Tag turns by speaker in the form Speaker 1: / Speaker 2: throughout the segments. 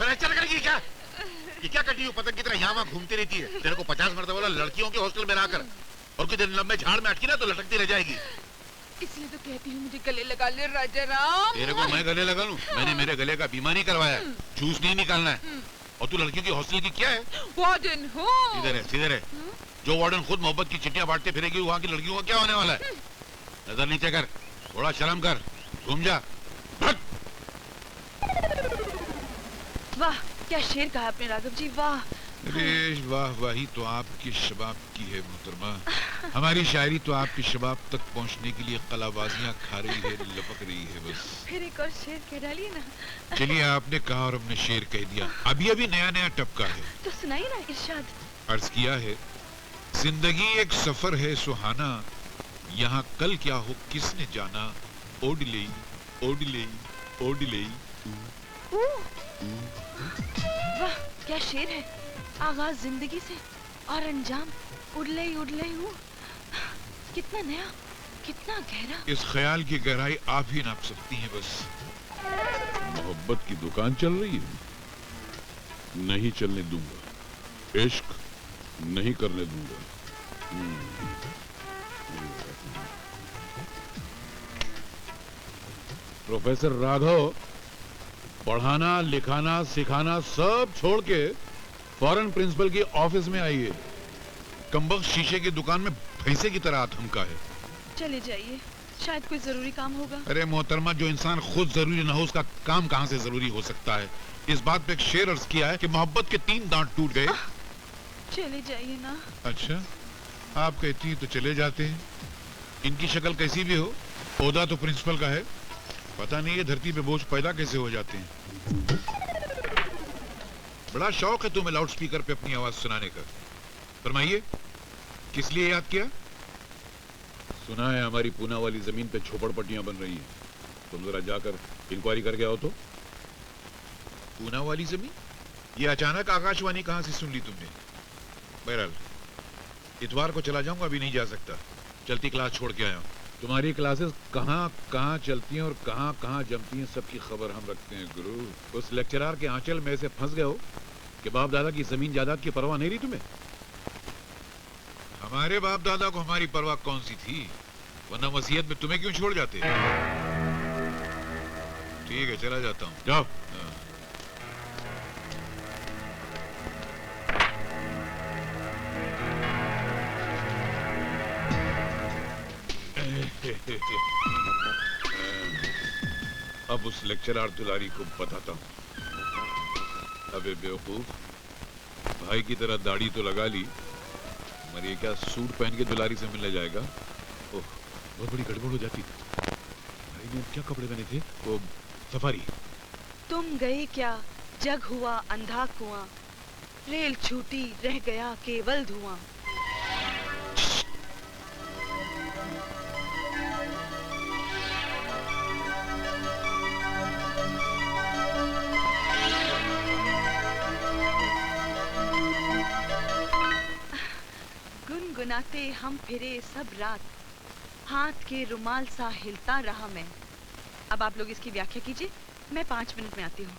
Speaker 1: Fracture करेगी क्या? ये क्या कटी हुई पतंग की तरह यहाँ वहाँ घूमती रहती है? तेरे को 50 मरतबा बोला लड़कियों के हॉस्टल में रहकर, और कुछ दिन लंबे झाड़ में अटकी ना तो लटकती रह जाएगी।
Speaker 2: इसलिए तो कहती हूँ मुझे गले लगा ले राजा राम।
Speaker 1: तेरे को मैं गले लगा लूं? मैंने मेरे गले का बीमा नहीं करवाया, जूस नहीं निकालना है। और तू लड़कियों की हॉस्टल की क्या है?
Speaker 2: वार्डन हूँ।
Speaker 1: सीधे रहे, सीधे रहे। जो वार्डन खुद मोहब्बत की चिट्ठियां बांटते फिरेगी, वहाँ की लड़कियों का क्या होने वाला है? नजर नीचे कर, थोड़ा शर्म कर, घूम जा।
Speaker 3: वाह क्या शेर कहा आपने राघव जी, वाह।
Speaker 1: अरे वाह वाही तो आपकी शबाब की है मोहतरमा। हमारी शायरी तो आपकी शबाब तक पहुंचने के लिए कलाबाजियां खा रही है, लपक रही है बस।
Speaker 3: फिर एक और शेर कह डालिए ना।
Speaker 1: चलिए आपने कहा और हमने शेर कह दिया, अभी अभी नया नया टपका है
Speaker 3: तो सुनाइए ना इरशाद।
Speaker 1: अर्ज किया है, जिंदगी एक सफर है सुहाना, यहाँ कल क्या हो किसने जाना। ओडले ओडले ओडले।
Speaker 3: वाह क्या शेर है। आगाज जिंदगी से और अंजाम उड़ले उड़ले हूँ। कितना नया, कितना गहरा।
Speaker 1: इस ख्याल की गहराई आप ही नाप सकती हैं बस।
Speaker 4: मोहब्बत की दुकान चल रही है, नहीं चलने दूंगा। इश्क नहीं करने दूंगा। प्रोफेसर राघव, पढ़ाना लिखाना सिखाना सब छोड़ के फॉरेन प्रिंसिपल की ऑफिस में आइए।
Speaker 1: कमबख्त शीशे की दुकान में भैंसे की तरह थमका है।
Speaker 3: चले जाइए, शायद कोई जरूरी काम होगा।
Speaker 1: अरे मोहतरमा, जो इंसान खुद जरूरी ना हो उसका काम कहाँ से जरूरी हो सकता है। इस बात पे एक शेर अर्ज किया है कि मोहब्बत के 3 दांत टूट गए।
Speaker 3: चले जाइए ना।
Speaker 1: अच्छा, आप कहती हैं तो चले जाते हैं। इनकी शक्ल कैसी भी हो, ओहदा तो प्रिंसिपल का है। पता नहीं ये धरती पे बोझ पैदा कैसे हो जाते हैं। बड़ा शौक है तुम्हें लाउड स्पीकर पे अपनी आवाज सुनाने का। फरमाइए, किस लिए याद किया?
Speaker 4: सुना है हमारी पूना वाली जमीन पे झोपड़पट्टियां बन रही हैं, तुम जरा जाकर इंक्वायरी करके आओ तो।
Speaker 1: पूना वाली जमीन? ये अचानक आकाशवाणी कहां से सुन ली तुमने? बहरहाल इतवार को चला जाऊंगा, अभी नहीं जा सकता। चलती क्लास छोड़ के आया हूं।
Speaker 4: तुम्हारी क्लासेस कहाँ कहाँ चलती हैं और कहाँ कहाँ जमती हैं, सबकी खबर हम रखते हैं गुरु। उस लेक्चरर के आंचल में से फंस गए हो कि बाप दादा की जमीन जायदाद की परवाह नहीं रही तुम्हें।
Speaker 1: हमारे बाप दादा को हमारी परवाह कौन सी थी, वरना वसीयत में तुम्हें क्यों छोड़ जाते? ठीक है, चला जाता हूँ।
Speaker 4: जाओ।
Speaker 1: अब उस लेक्चरर दुलारी को बताता हूँ। अबे बेवकूफ, भाई की तरह दाढ़ी तो लगा ली, मगर ये क्या सूट पहन के दुलारी से मिलने जाएगा? ओह, बहुत बड़ी गड़बड़ हो जाती। भाई ने क्या कपड़े पहने थे? वो सफारी।
Speaker 3: तुम गए क्या जग हुआ अंधा कुआं, रेल छूटी रह गया केवल धुआं। गुनगुनाते हम फिरे सब रात, हाथ के रुमाल सा हिलता रहा मैं। अब आप लोग इसकी व्याख्या कीजिए, मैं 5 मिनट में आती हूँ।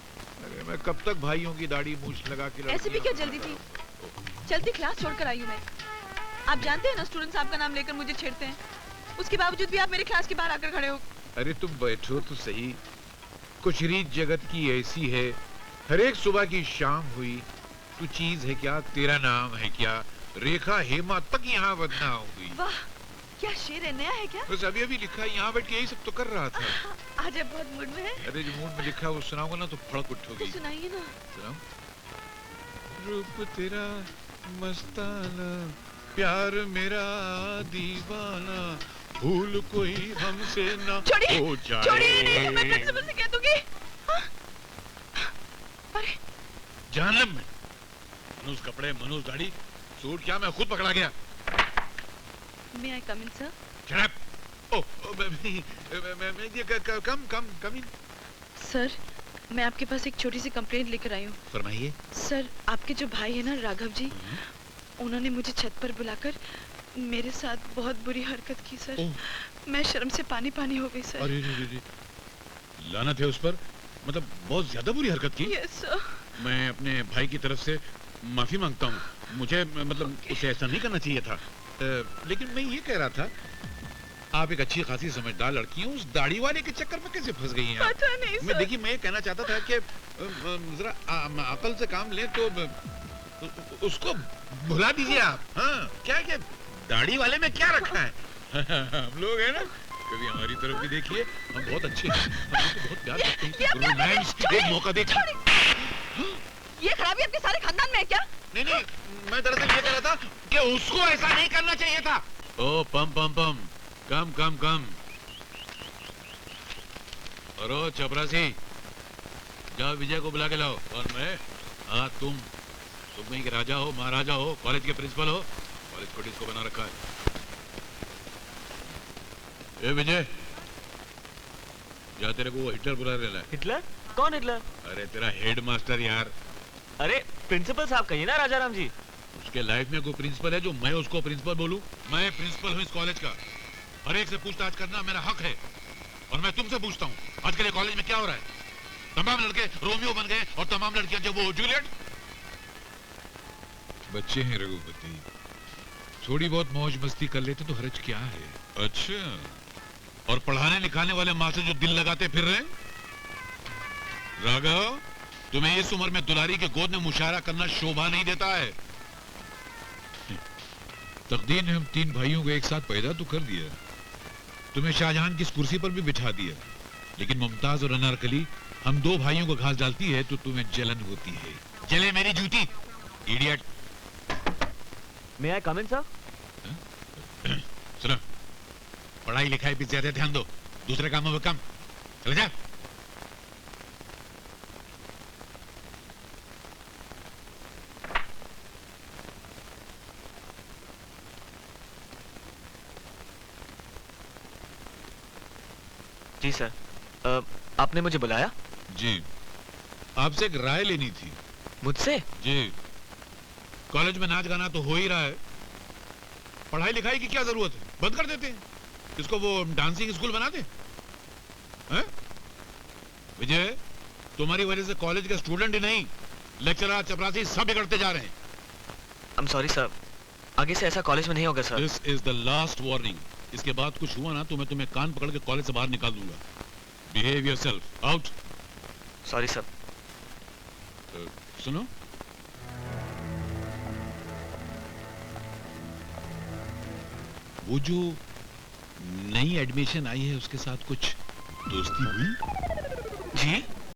Speaker 1: अरे मैं कब तक भाइयों की दाढ़ी मूछ लगा के
Speaker 3: ऐसे भी क्या जल्दी थी, चलती क्लास छोड़कर आई हूँ मैं। आप जानते हैं ना, स्टूडेंट्स आपका नाम लेकर मुझे छेड़ते हैं, उसके बावजूद भी आप मेरे क्लास के बाहर आकर खड़े हो।
Speaker 1: अरे तुम बैठो तो सही। कुछ रीत जगत की ऐसी है, हर एक सुबह की शाम हुई, तू चीज है क्या, तेरा नाम है क्या, रेखा हेमा तक यहाँ बदनाम हुई।
Speaker 3: वाह क्या शेर है, नया है क्या?
Speaker 1: बस अभी अभी लिखा है, यहाँ बैठ के यही सब तो कर रहा था।
Speaker 3: आज आप बहुत मूड में हैं।
Speaker 1: अरे जो मूड में लिखा है वो सुनाऊंगा ना तो फड़क उठोगी।
Speaker 3: तो सुनाइए ना।
Speaker 1: सुनाओ। रूप तेरा मस्ताना, प्यार मेरा दीवाना, भूल कोई हमसे ना हो जाए।
Speaker 3: छोड़िए, नहीं, मैं प्रिंसिपल से कह दूंगी। अरे
Speaker 1: जानम में मनुष्य कपड़े, मनुष्य दाढ़ी, सूट क्या मैं खुद पकड़ा गया।
Speaker 3: May I come in, sir?
Speaker 1: Come in.
Speaker 3: Sir, मैं आपके पास एक छोटी सी कंप्लेंट लेकर आई हूँ।
Speaker 1: फरमाइए।
Speaker 3: सर, आपके जो भाई है ना राघव जी, उन्होंने मुझे छत पर बुलाकर मेरे साथ बहुत बुरी हरकत की सर। मैं शर्म से पानी पानी हो गई सर।
Speaker 1: अरे लानत है उस पर, मतलब बहुत ज्यादा बुरी हरकत की।
Speaker 3: Yes sir.
Speaker 4: मैं अपने भाई की तरफ से माफी मांगता हूँ। मुझे मतलब उसे ऐसा नहीं करना चाहिए था। लेकिन मैं ये कह रहा था, आप एक अच्छी खासी समझदार लड़की हैं, उस दाढ़ी वाले के चक्कर में कैसे फंस गई हैं आप?
Speaker 3: पता नहीं
Speaker 4: मैं
Speaker 3: सर।
Speaker 4: देखिए, मैं ये कहना चाहता था कि जरा अकल से काम लें तो उसको भुला दीजिए आप। हाँ, क्या क्या दाढ़ी वाले में क्या रखा है? हम लोग हैं ना, कभी हमारी तरफ भी देखिए, हम बहुत अच्छे हैं, हम आपको बहुत प्यार करते हैं। रोमांस, एक मौका देखिए।
Speaker 3: ये खराबी आपके सारे खानदान में है क्या?
Speaker 4: नहीं नहीं, मैं दरअसल ये कह रहा था कि उसको ऐसा नहीं करना चाहिए था। ओ पम पम पम, कम कम कम। और ओ चपरासी, जाओ विजय को बुला के लाओ। और मैं, हाँ तुम वहीं के राजा हो, महाराजा हो, कॉलेज के प्रिंसिपल हो, कॉलेज को डिस्को बना रखा है। ए विजय, जा तेरे को वो हिटलर बुला लेना है।
Speaker 5: हिटलर? कौन हिटलर?
Speaker 4: अरे तेरा हेड मास्टर यार।
Speaker 5: अरे प्रिंसिपल साहब कहिए ना राजा राम जी।
Speaker 4: उसके लाइफ में कोई प्रिंसिपल है जो मैं उसको प्रिंसिपल बोलूं? मैं प्रिंसिपल हूं इस कॉलेज का। हर एक से पूछताछ करना मेरा हक है। और मैं तुमसे पूछता हूं, आज के लिए कॉलेज में क्या हो रहा है? तमाम लड़के रोमियो बन गए और तमाम लड़कियां जो वो जूलियट।
Speaker 1: बच्चे हैं रघुपति, थोड़ी बहुत मौज मस्ती कर लेते तो हर्ज क्या है।
Speaker 4: अच्छा, और पढ़ाने लिखाने वाले मास्टर जो दिल लगाते फिर रहे? राघव, तुम्हें इस उम्र में दुलारी के गोद में मुशायरा करना शोभा नहीं देता है।
Speaker 1: तकदीर ने हम तीन भाइयों को एक साथ पैदा तो कर दिया, तुम्हें शाहजहां की इस कुर्सी पर भी बिठा दिया, लेकिन मुमताज और अनारकली हम दो भाइयों को घास डालती है तो तुम्हें जलन होती है।
Speaker 4: चले मेरी जूती, इडियट।
Speaker 5: मे आई कम इन सर?
Speaker 4: सुनो, पढ़ाई लिखाई पे ज्यादा ध्यान दो, दूसरे कामों में कम। चले जा।
Speaker 5: जी सर। आपने मुझे बुलाया?
Speaker 1: जी, आपसे एक राय लेनी थी।
Speaker 5: मुझसे?
Speaker 1: जी,
Speaker 4: कॉलेज में नाच गाना तो हो ही रहा है, पढ़ाई लिखाई की क्या जरूरत है? बंद कर देते हैं इसको, वो डांसिंग स्कूल बना दे। हैं? विजय, तुम्हारी वजह से कॉलेज के स्टूडेंट ही नहीं, लेक्चरर चपरासी सब बिगड़ते जा रहे हैं।
Speaker 5: I'm sorry सर, आगे से ऐसा कॉलेज में नहीं होगा sir.
Speaker 4: This is the last warning. इसके बाद कुछ हुआ ना तो मैं तुम्हें कान पकड़ के कॉलेज से बाहर निकाल दूंगा। Behave yourself, out.
Speaker 5: Sorry sir.
Speaker 4: सुनो, वो जो नई एडमिशन आई है उसके साथ कुछ दोस्ती हुई?
Speaker 5: जी?